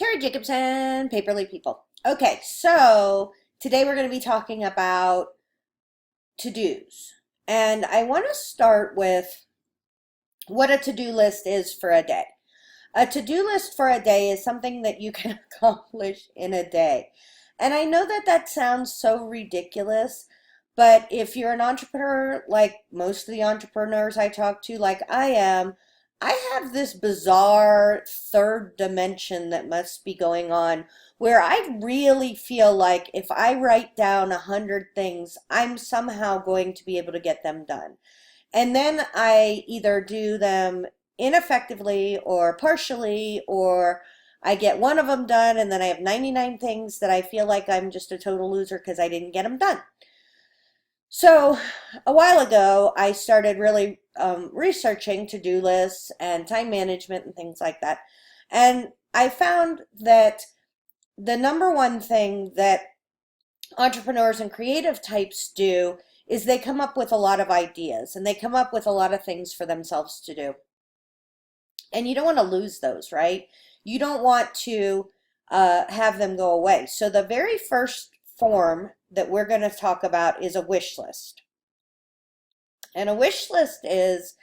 Terry Jacobson, Paperly People. Okay, so today we're going to be talking about to-dos. And I want to start with what a to-do list is for a day. A to-do list for a day is something that you can accomplish in a day. And I know that that sounds so ridiculous, but if you're an entrepreneur, like most of the entrepreneurs I talk to, like I am, I have this bizarre third dimension that must be going on where I really feel like if I write down 100 things, I'm somehow going to be able to get them done. And then I either do them ineffectively or partially, or I get one of them done and then I have 99 things that I feel like I'm just a total loser because I didn't get them done. So a while ago, I started really researching to-do lists and time management and things like that. And I found that the number one thing that entrepreneurs and creative types do is they come up with a lot of ideas and they come up with a lot of things for themselves to do. And you don't want to lose those, right? You don't want to have them go away. So the very first form that we're going to talk about is a wish list. And a wish list is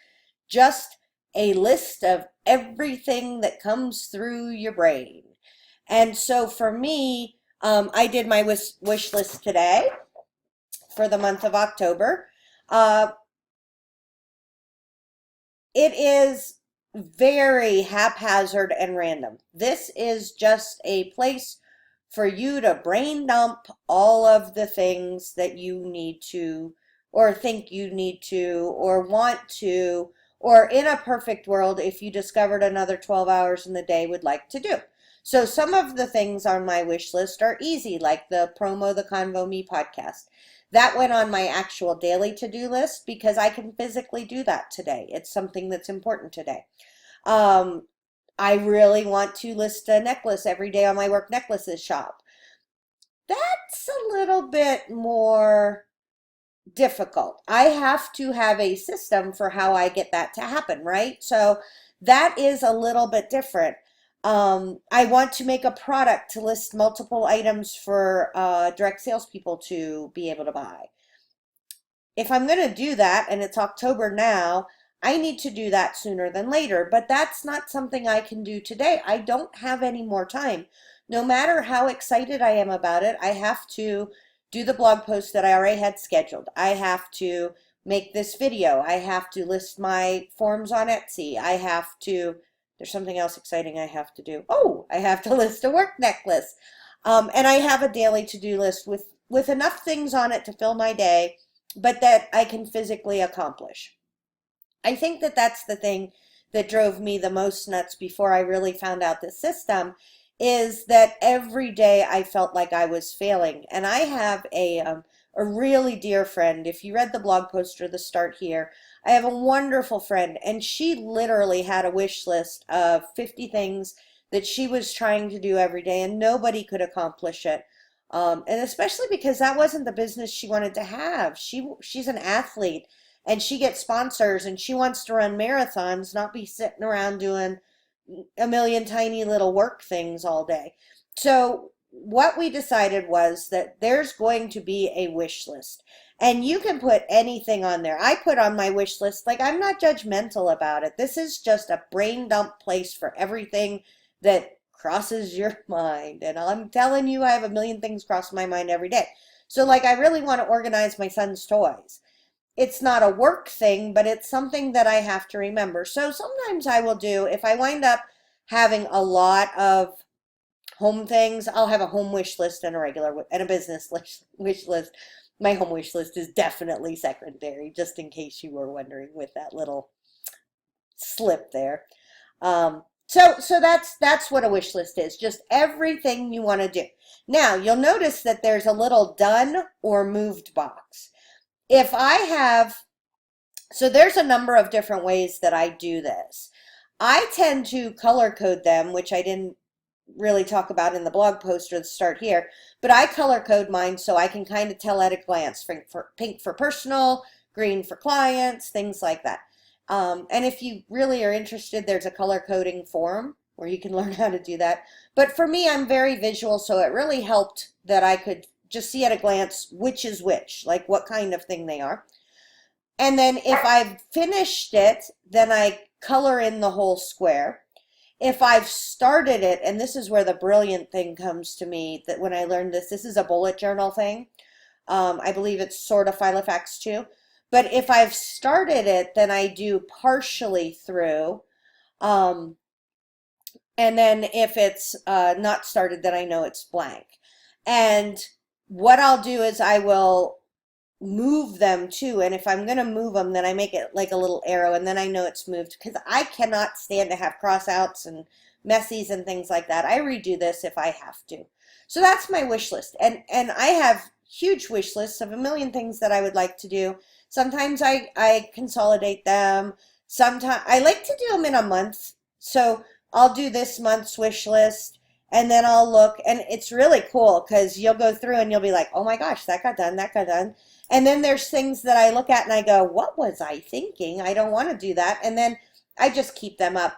just a list of everything that comes through your brain. And so for me, I did my wish list today for the month of October. It is very haphazard and random. This is just a place for you to brain dump all of the things that you need to, or think you need to, or want to, or in a perfect world, if you discovered another 12 hours in the day, would like to do. So some of the things on my wish list are easy, like the promo the Convo Me podcast. That went on my actual daily to-do list because I can physically do that today. It's something that's important today. I really want to list a necklace every day on my work necklaces shop. That's a little bit more difficult. I have to have a system for how I get that to happen, right? So that is a little bit different. I want to make a product to list multiple items for direct salespeople to be able to buy. If I'm going to do that, and it's October now, I need to do that sooner than later, but that's not something I can do today. I don't have any more time. No matter how excited I am about it, I have to do the blog post that I already had scheduled. I have to make this video. I have to list my forms on Etsy. There's something else exciting I have to do. Oh, I have to list a work necklace. And I have a daily to-do list with enough things on it to fill my day, but that I can physically accomplish. I think that that's the thing that drove me the most nuts before I really found out the system, is that every day I felt like I was failing. And I have a really dear friend. If you read the blog post or the start here, I have a wonderful friend, and she literally had a wish list of 50 things that she was trying to do every day, and nobody could accomplish it. And especially because that wasn't the business she wanted to have. She's an athlete and she gets sponsors and she wants to run marathons, not be sitting around doing a million tiny little work things all day. So what we decided was that there's going to be a wish list. And you can put anything on there. I put on my wish list, like, I'm not judgmental about it. This is just a brain dump place for everything that crosses your mind. And I'm telling you, I have a million things cross my mind every day. So like, I really want to organize my son's toys. It's not a work thing, but it's something that I have to remember. So sometimes I will do, if I wind up having a lot of home things, I'll have a home wish list and a business wish list. My home wish list is definitely secondary, just in case you were wondering with that little slip there. So that's what a wish list is, just everything you want to do. Now, you'll notice that there's a little done or moved box. If I have, so there's a number of different ways that I do this. I tend to color code them, which I didn't really talk about in the blog post or the start here, but I color code mine so I can kind of tell at a glance, pink for personal, green for clients, things like that. And if you really are interested, there's a color coding forum where you can learn how to do that. But for me, I'm very visual, so it really helped that I could just see at a glance which is which, like what kind of thing they are. And then if I've finished it, then I color in the whole square. If I've started it, and this is where the brilliant thing comes to me, that when I learned this is a bullet journal thing. I believe it's sort of Filofax too. But if I've started it, then I do partially through. Um, and then if it's not started, then I know it's blank. And what I'll do is I will move them too. And if I'm going to move them, then I make it like a little arrow, and then I know it's moved, because I cannot stand to have crossouts and messies and things like that. I redo this if I have to. So that's my wish list. And I have huge wish lists of a million things that I would like to do. Sometimes I consolidate them. Sometimes I like to do them in a month. So I'll do this month's wish list, and then I'll look, and it's really cool because you'll go through and you'll be like, oh my gosh, that got done, that got done. And then there's things that I look at and I go, what was I thinking? I don't want to do that. And then I just keep them up.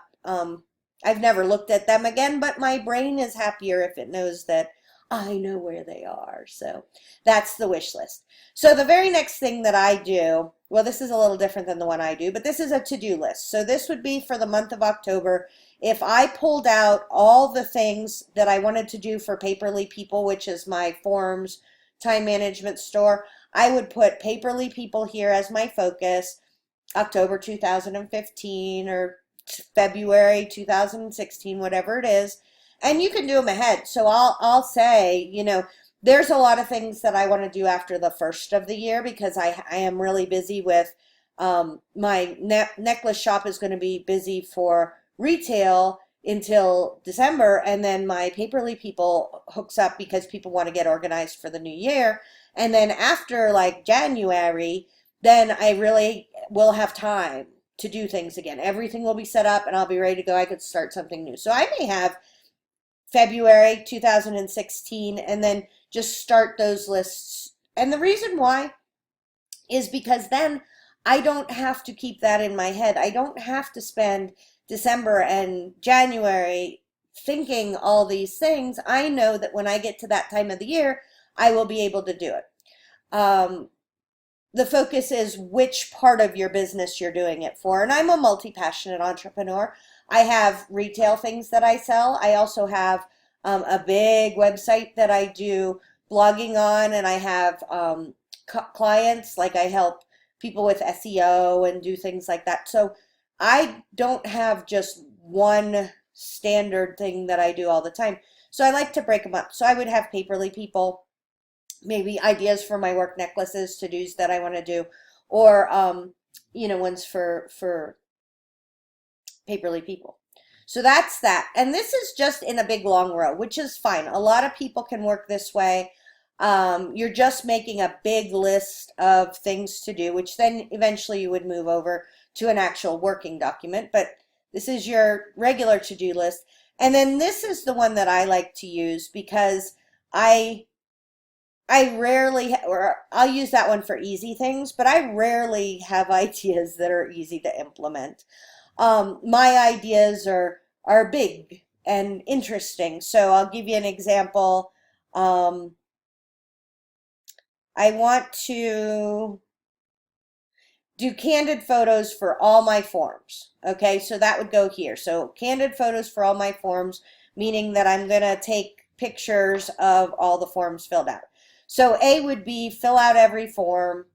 I've never looked at them again, but my brain is happier if it knows that I know where they are. So that's the wish list. So the very next thing that I do, well, this is a little different than the one I do, but this is a to-do list. So this would be for the month of October. If I pulled out all the things that I wanted to do for Paperly People, which is my forms time management store, I would put Paperly People here as my focus, October 2015 or February 2016, whatever it is. And you can do them ahead. So I'll say, you know, there's a lot of things that I want to do after the first of the year, because I am really busy with my necklace shop is going to be busy for retail until December, and then my Paperly People hooks up because people want to get organized for the new year. And then after like January, then I really will have time to do things again. Everything will be set up and I'll be ready to go. I could start something new. So I may have February 2016 and then just start those lists. And the reason why is because then I don't have to keep that in my head. I don't have to spend December and January thinking all these things. I know that when I get to that time of the year, I will be able to do it. The focus is which part of your business you're doing it for. And I'm a multi-passionate entrepreneur. I have retail things that I sell. I also have a big website that I do blogging on, and I have clients, like I help people with SEO and do things like that. So I don't have just one standard thing that I do all the time. So I like to break them up. So I would have Paperly People, maybe ideas for my work necklaces, to-dos that I want to do, or you know, ones for Paperly People. So that's that. And this is just in a big long row, which is fine. A lot of people can work this way. You're just making a big list of things to do, which then eventually you would move over to an actual working document. But this is your regular to-do list. And then this is the one that I like to use, because I rarely, or I'll use that one for easy things, but I rarely have ideas that are easy to implement. My ideas are big and interesting. So I'll give you an example. I want to do candid photos for all my forms. Okay, so that would go here. So candid photos for all my forms, meaning that I'm going to take pictures of all the forms filled out. So A would be fill out every form,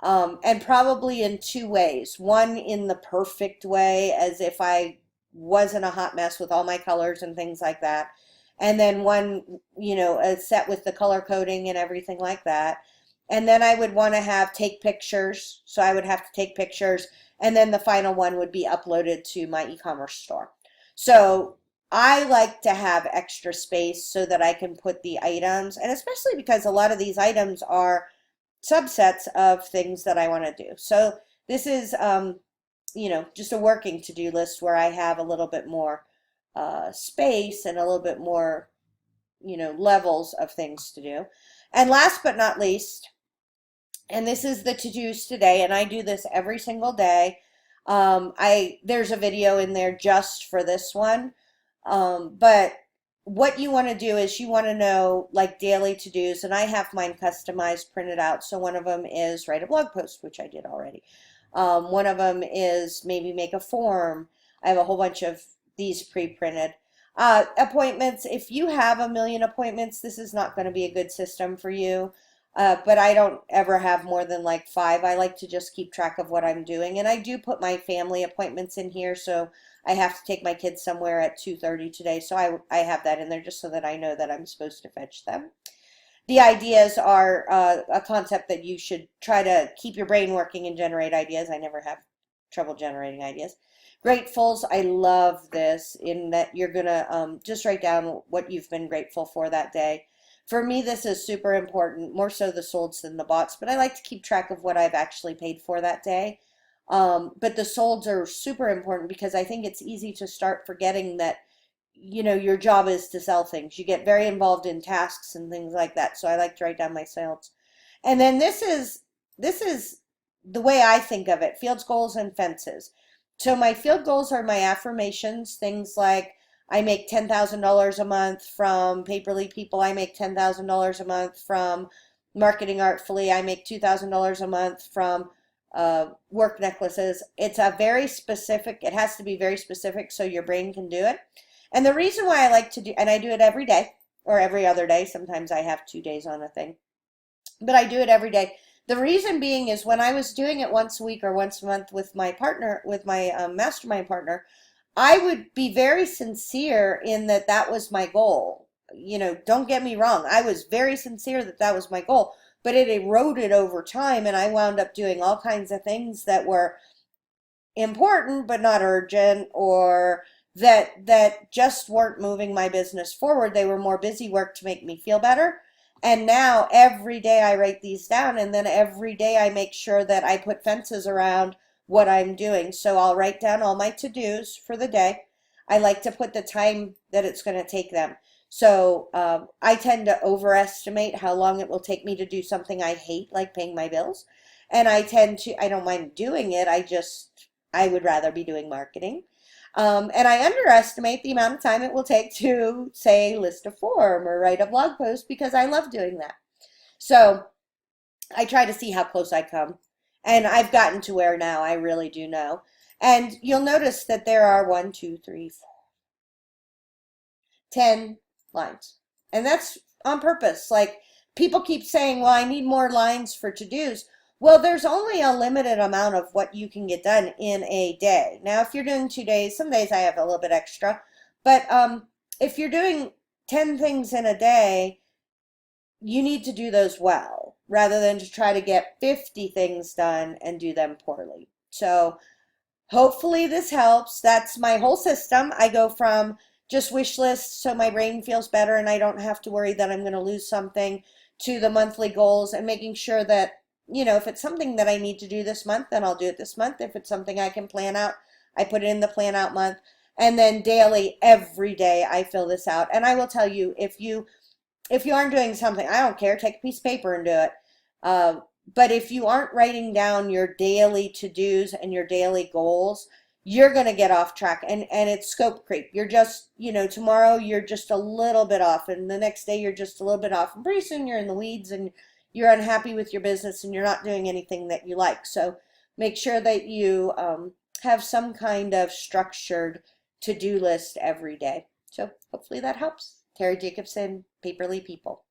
and probably in two ways. One in the perfect way, as if I wasn't a hot mess with all my colors and things like that. And then one, you know, a set with the color coding and everything like that. And then I would want to have take pictures. So I would have to take pictures. And then the final one would be uploaded to my e-commerce store. So I like to have extra space so that I can put the items, and especially because a lot of these items are subsets of things that I want to do. So this is, you know, just a working to-do list where I have a little bit more space and a little bit more, you know, levels of things to do. And last but not least, and this is the to-dos today, and I do this every single day. There's a video in there just for this one. But what you want to do is you want to know like daily to-dos, and I have mine customized, printed out. So one of them is write a blog post, which I did already. One of them is maybe make a form. I have a whole bunch of these pre-printed. Appointments, if you have a million appointments, this is not going to be a good system for you. But I don't ever have more than like 5. I like to just keep track of what I'm doing. And I do put my family appointments in here. So I have to take my kids somewhere at 2:30 today. So I have that in there just so that I know that I'm supposed to fetch them. The ideas are a concept that you should try to keep your brain working and generate ideas. I never have trouble generating ideas. Gratefuls, I love this in that you're going to just write down what you've been grateful for that day. For me, this is super important, more so the solds than the bots, but I like to keep track of what I've actually paid for that day. But the solds are super important because I think it's easy to start forgetting that, you know, your job is to sell things. You get very involved in tasks and things like that. So I like to write down my sales. And then this is the way I think of it, fields, goals, and fences. So my field goals are my affirmations, things like I make $10,000 a month from Paperly People. I make $10,000 a month from Marketing Artfully. I make $2,000 a month from work necklaces. It's a very specific, it has to be very specific so your brain can do it. And the reason why I like to do, and I do it every day or every other day, sometimes I have 2 days on a thing, but I do it every day. The reason being is when I was doing it once a week or once a month with my partner, with my mastermind partner, I would be very sincere in that that was my goal. You know, don't get me wrong. I was very sincere that that was my goal, but it eroded over time and I wound up doing all kinds of things that were important but not urgent, or that just weren't moving my business forward. They were more busy work to make me feel better. And now every day I write these down, and then every day I make sure that I put fences around what I'm doing. So I'll write down all my to-dos for the day. I like to put the time that it's going to take them. So I tend to overestimate how long it will take me to do something I hate, like paying my bills. And I don't mind doing it. I would rather be doing marketing. And I underestimate the amount of time it will take to, say, list a form or write a blog post because I love doing that. So I try to see how close I come. And I've gotten to where now I really do know. And you'll notice that there are 1, 2, 3, 4, 10 lines. And that's on purpose. Like people keep saying, well, I need more lines for to-dos. Well, there's only a limited amount of what you can get done in a day. Now, if you're doing 2 days, some days I have a little bit extra, but if you're doing 10 things in a day, you need to do those well rather than to try to get 50 things done and do them poorly. So hopefully this helps. That's my whole system. I go from just wish lists so my brain feels better and I don't have to worry that I'm going to lose something, to the monthly goals and making sure that, you know, if it's something that I need to do this month, then I'll do it this month. If it's something I can plan out, I put it in the plan out month. And then daily, every day, I fill this out. And I will tell you, if you aren't doing something, I don't care, take a piece of paper and do it. But if you aren't writing down your daily to-dos and your daily goals, you're going to get off track, and it's scope creep. You're just, you know, tomorrow you're just a little bit off, and the next day you're just a little bit off, and pretty soon you're in the weeds and you're unhappy with your business and you're not doing anything that you like. So make sure that you have some kind of structured to-do list every day. So hopefully that helps. Terry Jacobson, Paperly People.